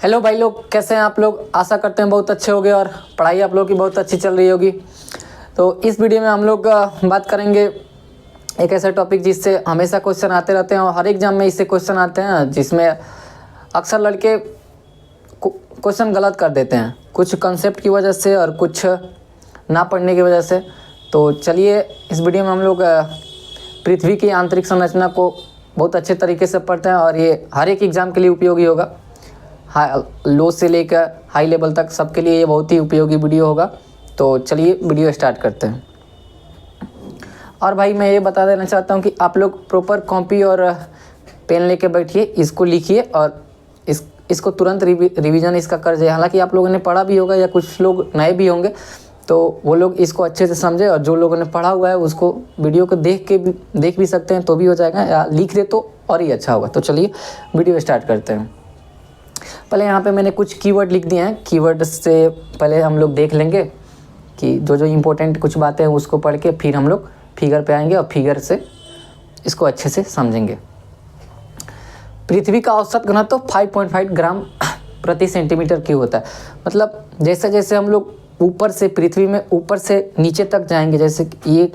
Hello भाई लोग, कैसे हैं आप लोग। आशा करते हैं बहुत अच्छे होंगे और पढ़ाई आप लोग की बहुत अच्छी चल रही होगी। तो इस वीडियो में हम लोग बात करेंगे एक ऐसा टॉपिक जिससे हमेशा क्वेश्चन आते रहते हैं और हर एग्जाम में इससे क्वेश्चन आते हैं, जिसमें अक्सर लड़के क्वेश्चन गलत कर देते हैं, कुछ कंसेप्ट की वजह से और कुछ ना पढ़ने की वजह से। तो चलिए इस वीडियो में हम लोग पृथ्वी की आंतरिक संरचना को बहुत अच्छे तरीके से पढ़ते हैं और ये हर एक एग्ज़ाम के लिए उपयोगी होगा। लो से लेकर हाई लेवल तक सबके लिए ये बहुत ही उपयोगी वीडियो होगा। तो चलिए वीडियो स्टार्ट करते हैं। और भाई मैं ये बता देना चाहता हूँ कि आप लोग प्रॉपर कॉपी और पेन लेके बैठिए, इसको लिखिए और इसको तुरंत रिवीजन इसका कर जाए। हालांकि आप लोगों ने पढ़ा भी होगा या कुछ लोग नए भी होंगे, तो वो लोग इसको अच्छे से समझे, और जो लोगों ने पढ़ा हुआ है उसको वीडियो को देख भी सकते हैं तो भी हो जाएगा, या लिख दे तो और ही अच्छा होगा। तो चलिए वीडियो स्टार्ट करते हैं। पहले यहाँ पे मैंने कुछ कीवर्ड लिख दिए हैं। कीवर्ड से पहले हम लोग देख लेंगे कि जो इम्पोर्टेंट कुछ बातें हैं उसको पढ़ के फिर हम लोग फिगर पे आएंगे और फिगर से इसको अच्छे से समझेंगे। पृथ्वी का औसत घनत्व तो 5.5 ग्राम प्रति सेंटीमीटर क्यूब होता है। मतलब जैसे जैसे हम लोग ऊपर से पृथ्वी में ऊपर से नीचे तक जाएंगे, जैसे ये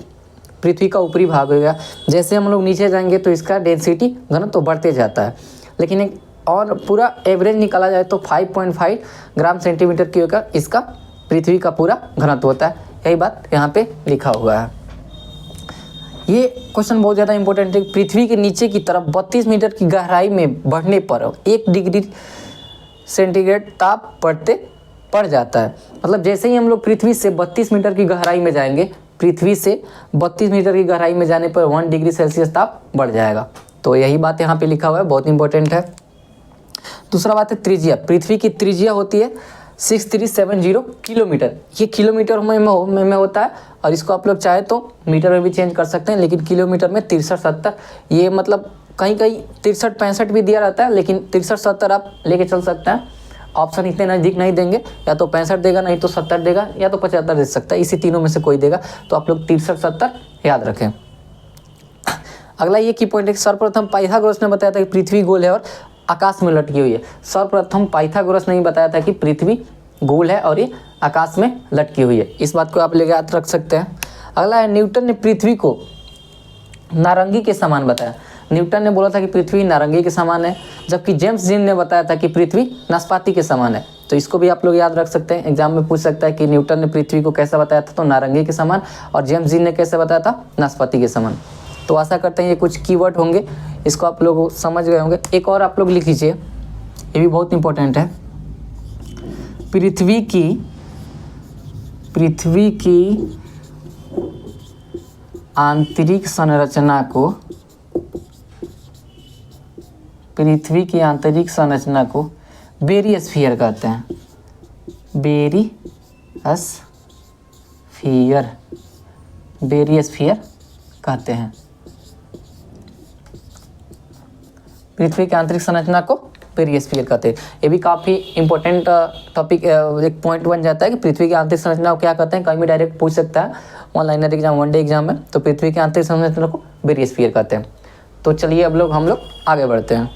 पृथ्वी का ऊपरी भाग हो गया, जैसे हम लोग नीचे जाएंगे तो इसका डेंसिटी घनत्व तो बढ़ते जाता है। लेकिन एक और पूरा एवरेज निकाला जाए तो 5.5 ग्राम सेंटीमीटर क्यूब का इसका पृथ्वी का पूरा घनत्व होता है। यही बात यहाँ पे लिखा हुआ है। ये क्वेश्चन बहुत ज़्यादा इंपॉर्टेंट है। पृथ्वी के नीचे की तरफ 32 मीटर की गहराई में बढ़ने पर 1 डिग्री सेंटीग्रेड ताप बढ़ जाता है। मतलब जैसे ही हम लोग पृथ्वी से 32 मीटर की गहराई में जाएंगे, पृथ्वी से 32 मीटर की गहराई में जाने पर 1 डिग्री सेल्सियस ताप बढ़ जाएगा। तो यही बात यहाँ पे लिखा हुआ है, बहुत इंपॉर्टेंट है। दूसरा बात है त्रिज्या। पृथ्वी की त्रिज्या होती है 6370 किलोमीटर। ये किलोमीटर में होता है, और इसको आप लोग चाहे तो मीटर में भी चेंज कर सकते हैं, लेकिन किलोमीटर में 6370, ये मतलब कहीं 63-65 भी दिया रहता है, लेकिन 6370 आप लेके चल सकते हैं। ऑप्शन इतने नज़दीक नहीं देंगे, या तो 65 देगा, नहीं तो 70 देगा, या तो 75 दे सकता है। इसी तीनों में से कोई देगा, तो आप लोग 6370 याद रखें। अगला ये की पॉइंट है, सर्वप्रथम पाइथागोरस ने बताया था कि पृथ्वी गोल है और आकाश में लटकी हुई है। सर्वप्रथम पाइथागोरस ने बताया था कि पृथ्वी गोल है और ये आकाश में लटकी हुई है। इस बात को आप लोग याद रख सकते हैं। अगला है, न्यूटन ने पृथ्वी को नारंगी के समान बताया। न्यूटन ने बोला था कि पृथ्वी नारंगी के समान है, जबकि जेम्स जीन ने बताया था कि पृथ्वी नाशपाती के समान है। तो इसको भी आप लोग याद रख सकते हैं, एग्जाम में पूछ सकता है कि न्यूटन ने पृथ्वी को कैसा बताया था, तो नारंगी के समान, और जेम्स जीन ने कैसे बताया था, नाशपाती के समान। तो आशा करते हैं ये कुछ कीवर्ड होंगे, इसको आप लोग समझ गए होंगे। एक और आप लोग लिख लीजिए, ये भी बहुत इंपॉर्टेंट है। पृथ्वी की आंतरिक संरचना को बेरिस्फीयर कहते हैं। बेरिस्फीयर कहते हैं। पृथ्वी की आंतरिक संरचना को बेरिस्फीयर कहते हैं। ये भी काफ़ी इंपॉर्टेंट टॉपिक, एक पॉइंट बन जाता है कि पृथ्वी की आंतरिक संरचना को क्या कहते हैं। कहीं भी डायरेक्ट पूछ सकता है, ऑनलाइनर एग्जाम, वनडे एग्जाम में। तो पृथ्वी की आंतरिक संरचना को बेरिस्फीयर कहते हैं। तो चलिए अब हम लोग आगे बढ़ते हैं।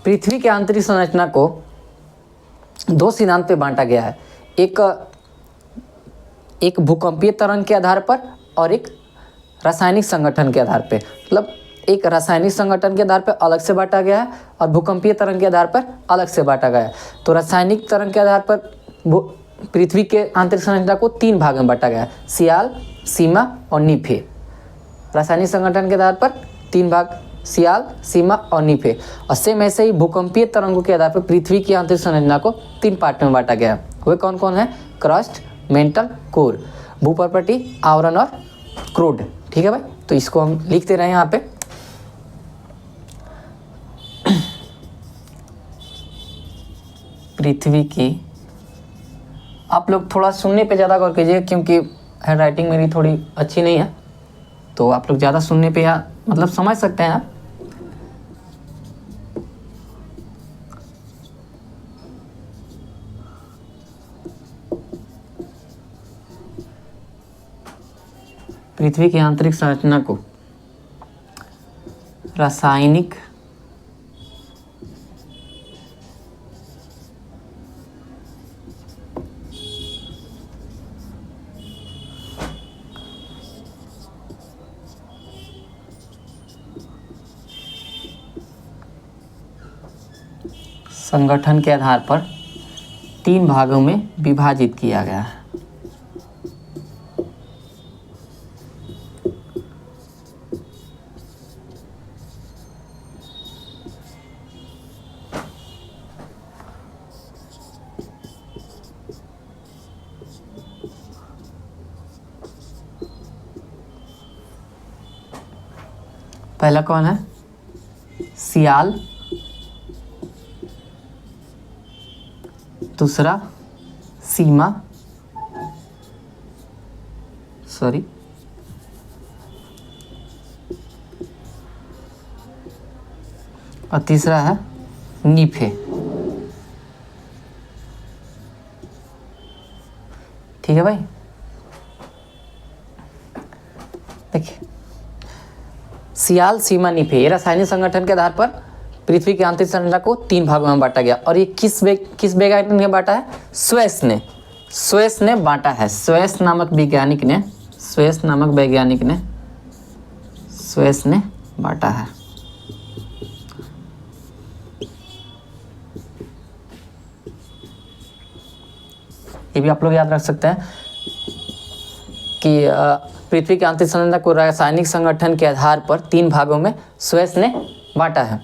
पृथ्वी की आंतरिक संरचना को 2 सिद्धांत पे बांटा गया है। एक भूकंपीय तरंग के आधार पर और एक रासायनिक संगठन के आधार पे। मतलब एक रासायनिक संगठन के आधार पर अलग से बांटा गया है और भूकंपीय तरंग के आधार पर अलग से बांटा गया है। तो रासायनिक तरंग के आधार पर पृथ्वी के आंतरिक संरचना को 3 भाग में बांटा गया है, सियाल, सीमा और नीफे। रासायनिक संगठन के आधार पर 3 भाग, सियाल, सीमा और नीफे। और सेम ऐसे ही भूकंपीय तरंगों के आधार पर पृथ्वी की आंतरिक संरचना को 3 पार्ट में बांटा गया है। वे कौन कौन है? क्रस्ट, मेंटल, कोर, भूपर्पटी, आवरण और क्रूड। ठीक है भाई, तो इसको हम लिख दे रहे हैं यहाँ पे। पृथ्वी की आप लोग थोड़ा सुनने पे ज़्यादा गौर कीजिए, क्योंकि हैंड राइटिंग मेरी थोड़ी अच्छी नहीं है, तो आप लोग ज़्यादा सुनने पे या मतलब समझ सकते हैं आप। पृथ्वी की आंतरिक संरचना को रासायनिक संगठन के आधार पर 3 भागों में विभाजित किया गया है। पहला कौन है? सियाल, दूसरा सीमा, सॉरी, और तीसरा है नीफे। ठीक है भाई, देखिए सियाल, सीमा, नीफे, ये रासायनिक संगठन के आधार पर पृथ्वी की आंतरिक संरचना को 3 भागों में बांटा गया। और ये किस वैज्ञानिक ने बांटा है? स्वेस ने बांटा है। स्वेस नामक वैज्ञानिक ने बांटा है। ये भी आप लोग याद रख सकते हैं कि पृथ्वी की आंतरिक संरचना को रासायनिक संगठन के आधार पर 3 भागों में स्वेस ने बांटा है।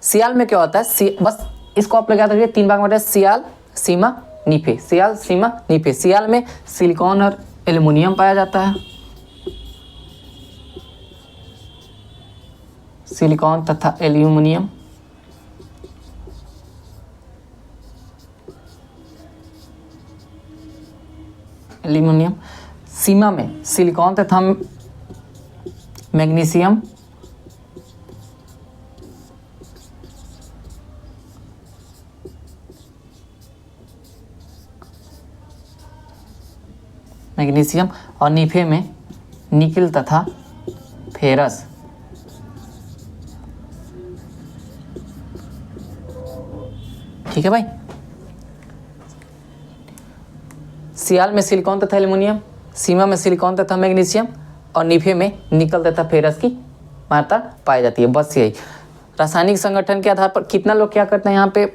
सियाल में क्या होता है? बस इसको आप लोग याद रखिए, 3 भाग में बांटा है। सियाल, सीमा, नीफे। सियाल, सीमा, नीफे। सियाल में सिलिकॉन और एल्युमिनियम पाया जाता है। सिलिकॉन तथा एल्युमिनियम। सीमा में सिलिकॉन तथा मैग्नीशियम, और नीफे में निकिल तथा फेरस। ठीक है भाई, सियाल में सिलिकॉन तथा एल्युमिनियम, सीमा में सिलिकॉन तथा मैग्नीशियम, और नीफे में निकल तथा फेरस की मात्रा पाई जाती है। बस यही रासायनिक संगठन के आधार पर। कितना लोग क्या करते हैं यहाँ पे,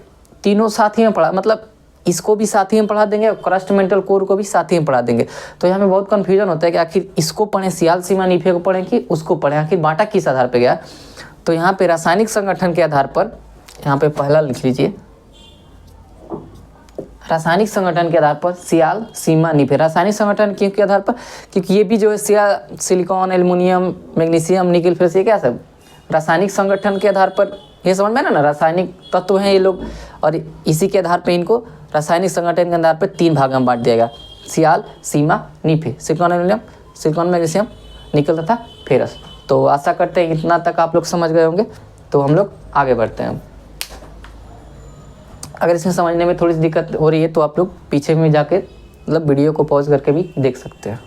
तीनों साथ ही में पढ़ा, मतलब इसको भी साथ ही में पढ़ा देंगे और क्रस्ट मेंटल कोर को भी साथ ही में पढ़ा देंगे। तो यहाँ में बहुत कन्फ्यूजन होता है कि आखिर इसको पढ़ें, सियाल, सीमा, नीफे को पढ़ें कि उसको पढ़ें, आखिर बांटा किस आधार पर गया। तो यहाँ पे रासायनिक संगठन के आधार पर, यहाँ पे पहला लिख लीजिए, रासायनिक संगठन के आधार पर सियाल, सीमा, नीफे। रासायनिक संगठन के आधार पर, क्योंकि ये भी जो है सिलिकॉन, एल्युमिनियम, मैग्नीशियम, निकल, फेरस, ये क्या सब रासायनिक संगठन के आधार पर, ये समझ में ना रासायनिक तत्व हैं ये लोग, और इसी के आधार पर इनको रासायनिक संगठन के आधार पर 3 भाग में बांट दिया गया। सियाल, सीमा, नीफे, सिलिकॉन, एल्युमिनियम, सिलिकॉन, मैग्नीशियम, निकल तथा फेरस। तो आशा करते हैं इतना तक आप लोग समझ गए होंगे। तो हम लोग आगे बढ़ते हैं। अगर इसमें समझने में थोड़ी सी दिक्कत हो रही है तो आप लोग पीछे में जाके मतलब वीडियो को पॉज करके भी देख सकते हैं।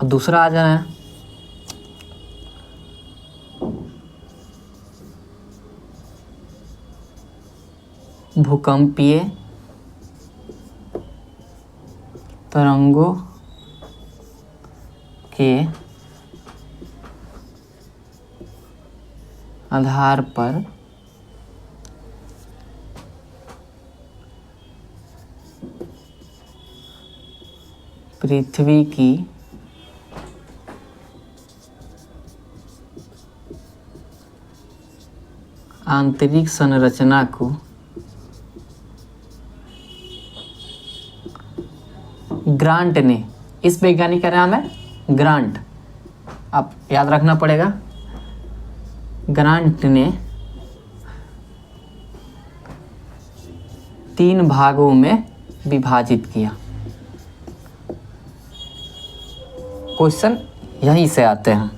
दूसरा आ जाना है भूकंपीय तरंगों के आधार पर पृथ्वी की आंतरिक संरचना को ग्रांट ने, इस वैज्ञानिक का नाम है ग्रांट, आप याद रखना पड़ेगा। ग्रांट ने 3 भागों में विभाजित किया। क्वेश्चन यहीं से आते हैं।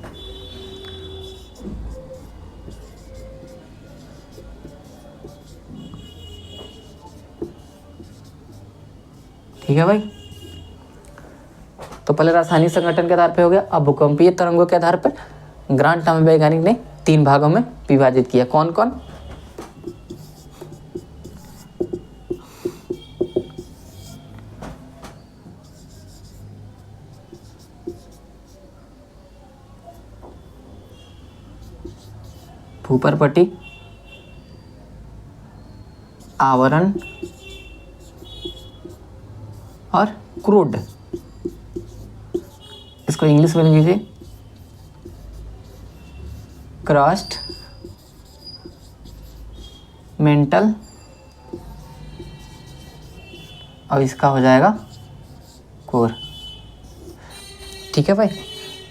ठीक है भाई, तो पहले रासायनिक संगठन के आधार पे हो गया, अब भूकंपीय तरंगों के आधार पर ग्रांट नामक वैज्ञानिक ने 3 भागों में विभाजित किया। कौन कौन? भूपर्पटी, आवरण और क्रूड। इसको इंग्लिश में लीजिए क्रस्ट, मेंटल, और इसका हो जाएगा कोर। ठीक है भाई,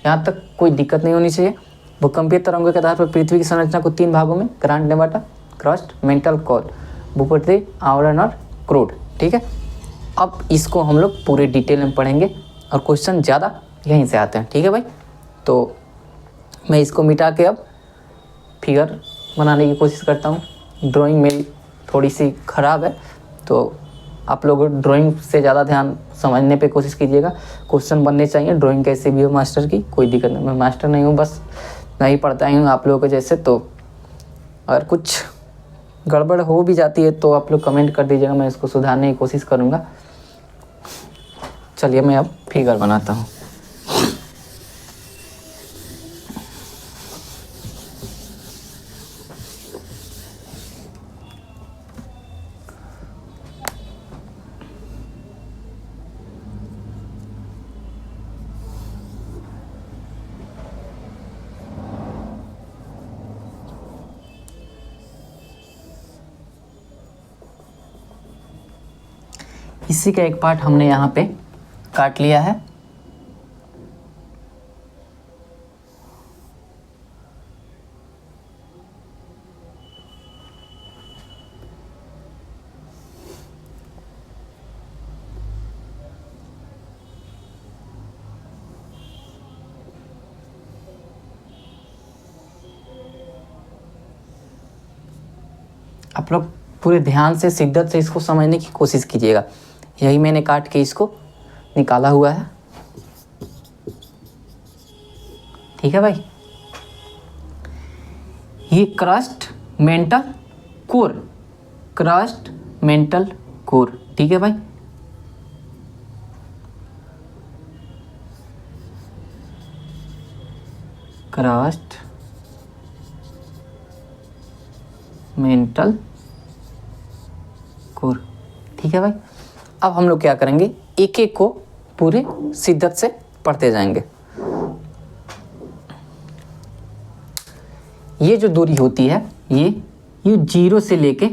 यहाँ तक कोई दिक्कत नहीं होनी चाहिए। भूकंपीय तरंगों के आधार पर पृथ्वी की संरचना को 3 भागों में ग्रांट ने बांटा, क्रस्ट, मेंटल, कोर, भूपृथ्वी, आवरण और क्रूड। ठीक है, अब इसको हम लोग पूरे डिटेल में पढ़ेंगे और क्वेश्चन ज़्यादा यहीं से आते हैं। ठीक है भाई, तो मैं इसको मिटा के अब फिगर बनाने की कोशिश करता हूँ। ड्राइंग मेरी थोड़ी सी ख़राब है, तो आप लोग ड्राइंग से ज़्यादा ध्यान समझने पे कोशिश कीजिएगा। क्वेश्चन बनने चाहिए, ड्राइंग कैसे भी हो मास्टर की, कोई दिक्कत नहीं। मैं मास्टर नहीं हूँ, बस मैं ही पढ़ता ही हूँ आप लोगों के जैसे। तो अगर कुछ गड़बड़ हो भी जाती है तो आप लोग कमेंट कर दीजिएगा, मैं इसको सुधारने की कोशिश करूँगा। चलिए मैं अब फिगर बनाता हूँ। इसी का एक पार्ट हमने यहाँ पे काट लिया है। आप लोग पूरे ध्यान से, शिद्दत से इसको समझने की कोशिश कीजिएगा। यही मैंने काट के इसको निकाला हुआ है। ठीक है भाई, ये crust, mental, core, crust, mental, core. ठीक है भाई, क्रस्ट, मेंटल, कोर। ठीक है भाई, अब हम लोग क्या करेंगे, एक एक को पूरे शिद्दत से पढ़ते जाएंगे। ये जो दूरी होती है ये 0 से लेके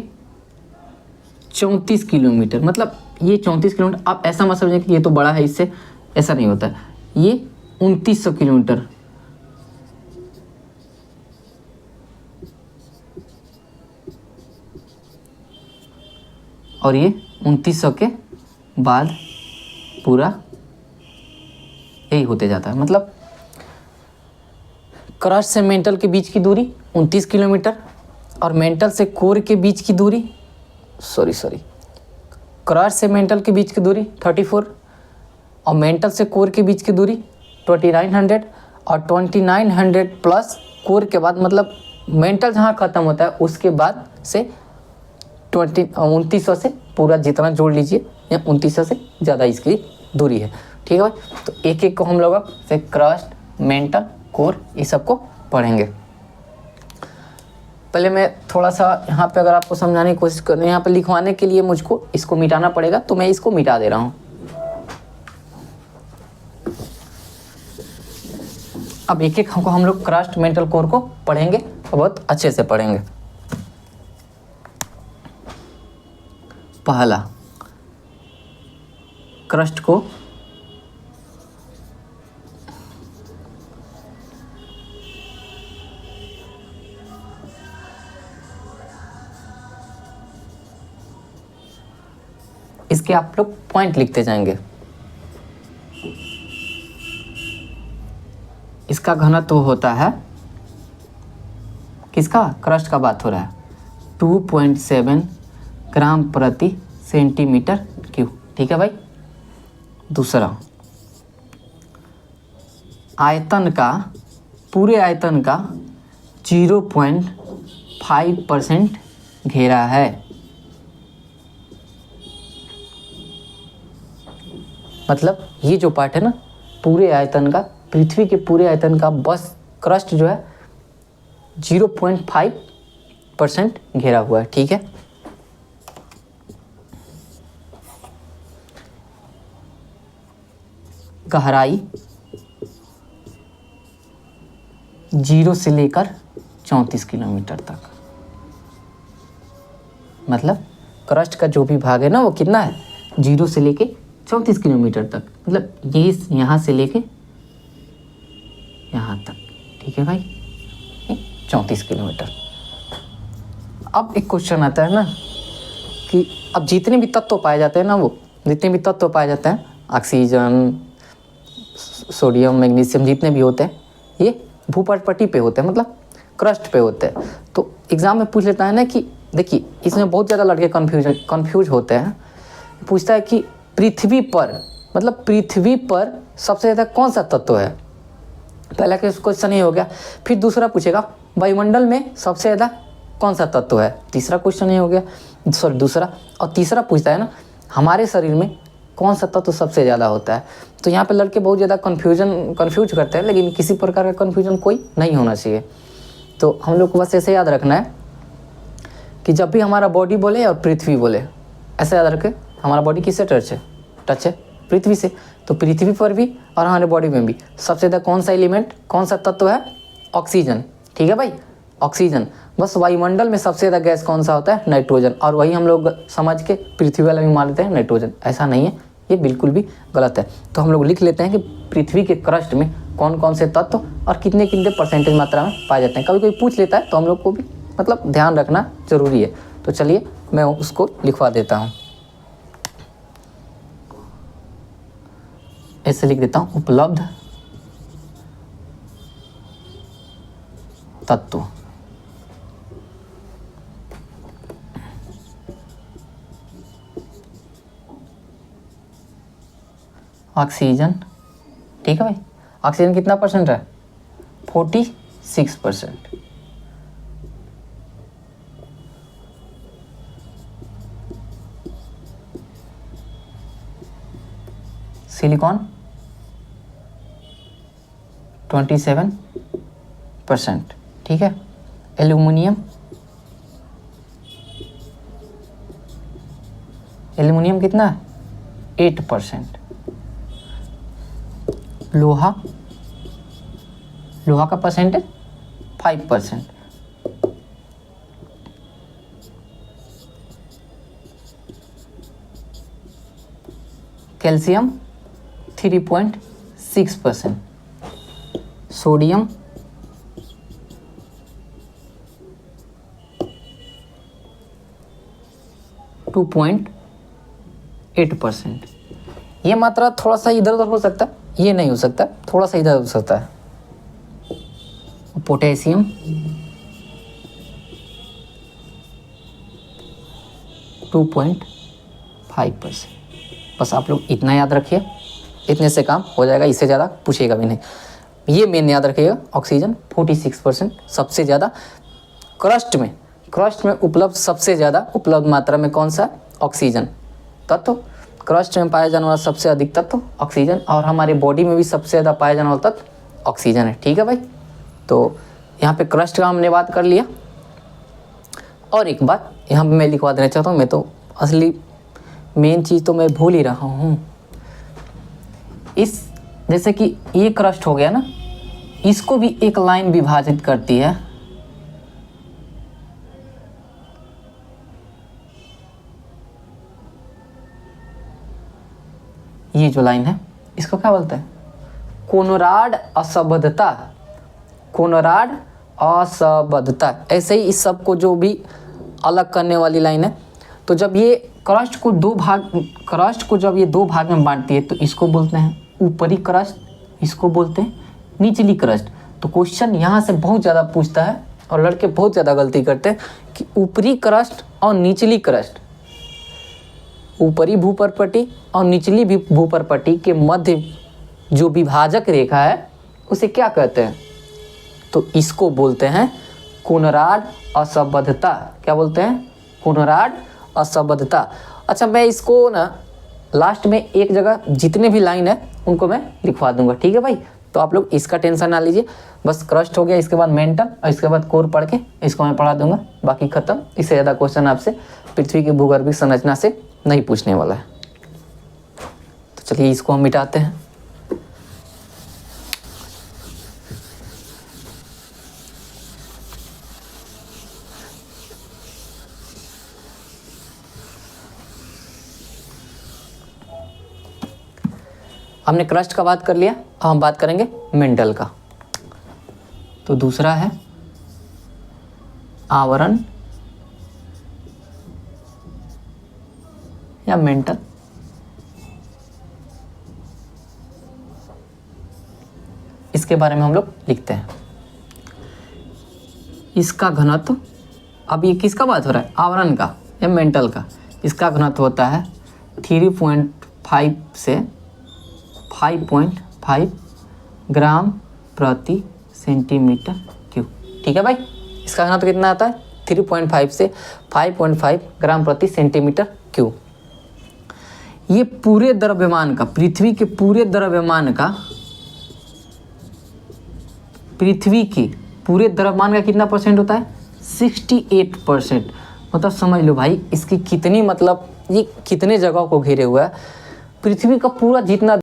34 किलोमीटर, मतलब ये 34 किलोमीटर। आप ऐसा मत समझें कि ये तो बड़ा है, इससे ऐसा नहीं होता है। ये 2900 किलोमीटर, और ये 2900 के बाद पूरा यही होते जाता है। मतलब क्रस्ट से मेंटल के बीच की दूरी 29 किलोमीटर, और मेंटल से कोर के बीच की दूरी क्रस्ट से मेंटल के बीच की दूरी 34, और मेंटल से कोर के बीच की दूरी 2900, और 2900 प्लस कोर के बाद, मतलब मेंटल जहाँ ख़त्म होता है उसके बाद से 2900 से पूरा जितना जोड़ लीजिए, या 2900 से ज़्यादा इसकी दूरी है। ठीक है भाई, तो एक एक को हम लोग अब से क्रस्ट, मेंटल, कोर, ये सबको पढ़ेंगे। पहले मैं थोड़ा सा यहाँ पे अगर आपको समझाने की कोशिश करूँ, यहाँ पे लिखवाने के लिए मुझको इसको मिटाना पड़ेगा, तो मैं इसको मिटा दे रहा हूँ। अब एक एक हमको हम लोग क्रस्ट, मेंटल, कोर को पढ़ेंगे और बहुत अच्छे से पढ़ेंगे। पहला, क्रस्ट को इसके आप लोग पॉइंट लिखते जाएंगे। इसका घनत्व होता है, किसका, क्रस्ट का बात हो रहा है, 2.7 ग्राम प्रति सेंटीमीटर क्यूब। ठीक है भाई। दूसरा, आयतन का, पूरे आयतन का 0.5% घेरा है। मतलब ये जो पार्ट है ना, पूरे आयतन का, पृथ्वी के पूरे आयतन का बस क्रस्ट जो है 0.5% घेरा हुआ है। ठीक है। गहराई 0 से लेकर 34 किलोमीटर तक। मतलब क्रस्ट का जो भी भाग है ना वो कितना है, 0 से लेके 34 किलोमीटर तक। मतलब ये यहाँ से लेके यहाँ तक। ठीक है भाई, 34 किलोमीटर। अब एक क्वेश्चन आता है ना कि अब जितने भी तत्व पाए जाते हैं ना, वो जितने भी तत्व पाए जाते हैं, ऑक्सीजन, सोडियम, मैग्नीशियम, जितने भी होते हैं, ये भूपटपट्टी पे होते हैं, मतलब क्रस्ट पे होते हैं। तो एग्जाम में पूछ लेता है ना कि देखिए, इसमें बहुत ज़्यादा लड़के कंफ्यूज होते हैं। पूछता है कि पृथ्वी पर, मतलब पृथ्वी पर सबसे ज़्यादा कौन सा तत्व है। पहला क्वेश्चन ये हो गया। फिर दूसरा पूछेगा वायुमंडल में सबसे ज़्यादा कौन सा तत्व है। तीसरा क्वेश्चन ये हो गया, सॉरी दूसरा। और तीसरा पूछता है ना, हमारे शरीर में कौन सा तत्व सबसे ज़्यादा होता है। तो यहाँ पे लड़के बहुत ज़्यादा कंफ्यूज करते हैं, लेकिन किसी प्रकार का कंफ्यूजन कोई नहीं होना चाहिए। तो हम लोग को बस ऐसे याद रखना है कि जब भी हमारा बॉडी बोले और पृथ्वी बोले, ऐसे याद रखें, हमारा बॉडी किससे टच है, पृथ्वी से। तो पृथ्वी पर भी और हमारे बॉडी में भी सबसे ज़्यादा कौन सा एलिमेंट, कौन सा तत्व है, ऑक्सीजन। ठीक है भाई, ऑक्सीजन। बस वायुमंडल में सबसे ज़्यादा गैस कौन सा होता है, नाइट्रोजन। और वही हम लोग समझ के पृथ्वी वाला भी मान लेते हैं नाइट्रोजन। ऐसा नहीं है, ये बिल्कुल भी गलत है। तो हम लोग लिख लेते हैं कि पृथ्वी के क्रस्ट में कौन कौन से तत्व और कितने कितने परसेंटेज मात्रा में पाए जाते हैं। कभी कोई पूछ लेता है तो हम लोग को भी मतलब ध्यान रखना जरूरी है। तो चलिए मैं उसको लिखवा देता हूँ। ऐसे लिख देता हूँ, उपलब्ध तत्व। ऑक्सीजन। ठीक है भाई, ऑक्सीजन कितना परसेंट है, 46%। सिलिकॉन 27%। ठीक है। एल्यूमिनियम कितना है, 8%। लोहा का परसेंटेज 5%। कैल्शियम 3.6%। सोडियम 2.8%। ये मात्रा थोड़ा सा इधर उधर हो सकता है, ये नहीं हो सकता, थोड़ा सा इधर हो सकता है। पोटेशियम 2.5%। बस आप लोग इतना याद रखिए, इतने से काम हो जाएगा, इससे ज़्यादा पूछेगा भी नहीं। ये मेन याद रखिएगा, ऑक्सीजन 46% सबसे ज़्यादा क्रस्ट में उपलब्ध, सबसे ज़्यादा उपलब्ध मात्रा में कौन सा, ऑक्सीजन तत्व। क्रस्ट में पाया जाने वाला सबसे अधिक तत्व ऑक्सीजन, और हमारे बॉडी में भी सबसे ज़्यादा पाया जाने वाला तत्व ऑक्सीजन है। ठीक है भाई, तो यहाँ पे क्रस्ट का हमने बात कर लिया। और एक बात यहाँ पे मैं लिखवा देना चाहता हूँ, मैं तो असली मेन चीज़ तो मैं भूल ही रहा हूँ। इस जैसे कि ये क्रस्ट हो गया ना, इसको भी एक लाइन विभाजित करती है। ये जो लाइन है इसको क्या बोलते हैं, कोनराड असंबद्धता। ऐसे ही इस सब को जो भी अलग करने वाली लाइन है। तो जब ये क्रस्ट को जब ये दो भाग में बांटती है तो इसको बोलते हैं ऊपरी क्रस्ट, इसको बोलते हैं निचली क्रस्ट। तो क्वेश्चन यहाँ से बहुत ज़्यादा पूछता है और लड़के बहुत ज़्यादा गलती करते हैं कि ऊपरी क्रस्ट और निचली क्रस्ट, ऊपरी भूपर्पट्टी और निचली भूपर्पट्टी के मध्य जो विभाजक रेखा है उसे क्या कहते हैं? तो इसको बोलते हैं कोनराड असंबद्धता। क्या बोलते हैं? कोनराड असंबद्धता। अच्छा, मैं इसको ना लास्ट में एक जगह जितने भी लाइन है उनको मैं लिखवा दूंगा, ठीक है भाई? तो आप लोग इसका टेंशन ना लीजिए, बस क्रस्ट हो गया, इसके बाद मेंटल और इसके बाद कोर पढ़ के इसको मैं पढ़ा दूंगा, बाकी खत्म। इससे ज़्यादा क्वेश्चन आपसे पृथ्वी की भूगर्भिक संरचना से नहीं पूछने वाला है। तो चलिए इसको हम मिटाते हैं। हमने क्रस्ट का बात कर लिया, अब हम बात करेंगे मेंटल का। तो दूसरा है आवरण या मेंटल। इसके बारे में हम लोग लिखते हैं। इसका घनत्व, अब ये किसका बात हो रहा है? आवरण का या मेंटल का। इसका घनत्व होता है 3.5 से 5.5 ग्राम प्रति सेंटीमीटर क्यूब। ठीक है भाई, इसका घनत्व कितना आता है? 3.5 से 5.5 ग्राम प्रति सेंटीमीटर क्यूब। ये पूरे द्रव्यमान का, पृथ्वी के पूरे द्रव्यमान का, पृथ्वी की पूरे द्रव्यमान का कितना परसेंट होता है? 68%। मतलब समझ लो भाई इसकी कितनी, मतलब ये कितने जगहों को घेरे हुआ है। पृथ्वी का पूरा जितना